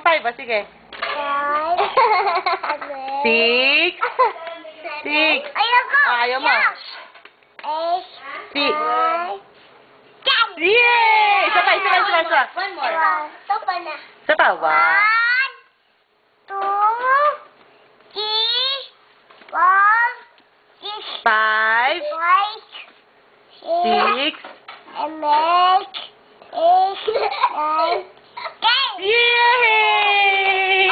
5, sige. 6. 6. Ayaw mo. 6. Yay! Isa pa. One more. Ito pa na. Isa pa. 1. 2, 3, 4, 5. 6. 6, 8, 9, 10. Yay!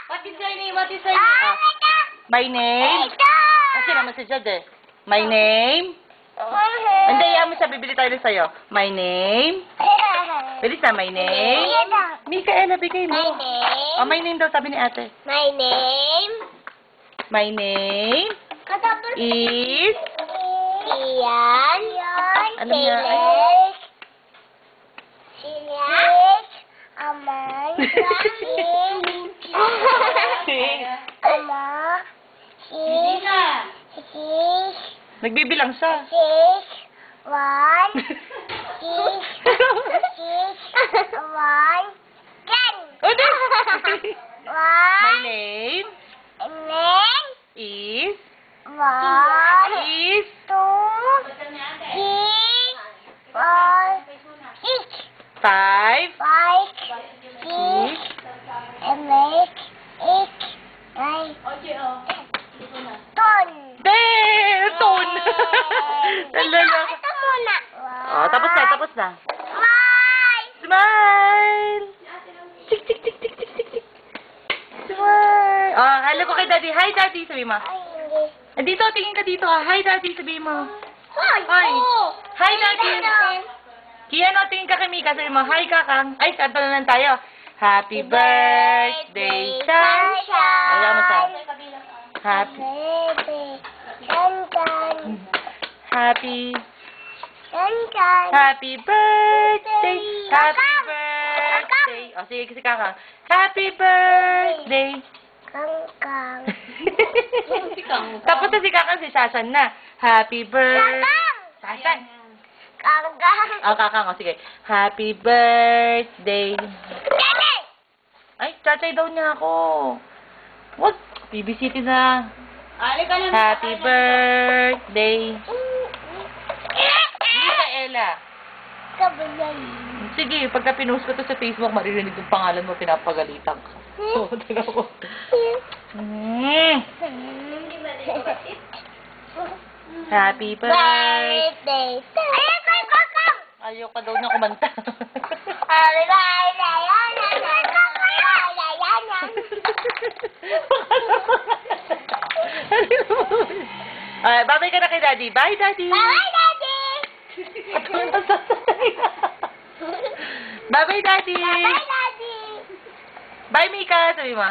What is your name? What is your name? My name? Kasi naman si Jad eh. My name? Hindi, yan mo siya. Bibili tayo sa'yo. My name? Bilis na, my name? Mikaela, bigay mo. My name. Oh, my name daw, sabi ni ate. My name. My name Katapos. is... Sian. Ano nga? Sian. Aman. Ama. Nagbibilang siya. 1, 1, 10. Oh, no! 1, My name is... 1, 2, 3, 4, 5, 6, 7, 8, 9, 10. Ton. Ton! Talala. Ito muna. Oh, tapos na. Smile. Smile! Tik. Smile! Oh, hello ko kay Daddy. Hi, Daddy, sabi mo. Ay, hindi. Dito, tingin ka dito ha. Hi, Daddy, sabi mo. Hoy! Hi. Oo. Hi, Daddy. Daddy. Kiano, tingin ka kay Mika, sabi mo. Hi, Kakang. Ay, kanta na lang tayo. Happy birthday, sunshine. Ayan mo sa. Happy. Sunshine. Happy. Sunshine. Happy birthday. Happy birthday. O, sige, si Kakang. Happy birthday. Kangkang. Tapos na si Kakang, si Sasan na. Happy birthday. Kangkang. Sasan. Kangkang. O, Kakang, o, sige. Happy birthday. Daddy! Ay, tsatay daw niya ako. Wag. Bibisiti na. Happy birthday. Mikaela. Kabalay. Sige, pagka pinost ko to sa Facebook, maririnig yung pangalan mo, pinapagalitan ka. So, taga ko. Happy birthday. Birthday. Ayan ko yung kakang. Ayaw ka daw niya kumanta. Happy birthday. Babay ka na kay Daddy. Bye, Daddy. Bye, Daddy. Bye-bye, Daddy. Bye, Daddy. Bye, Mika. Sabi mo.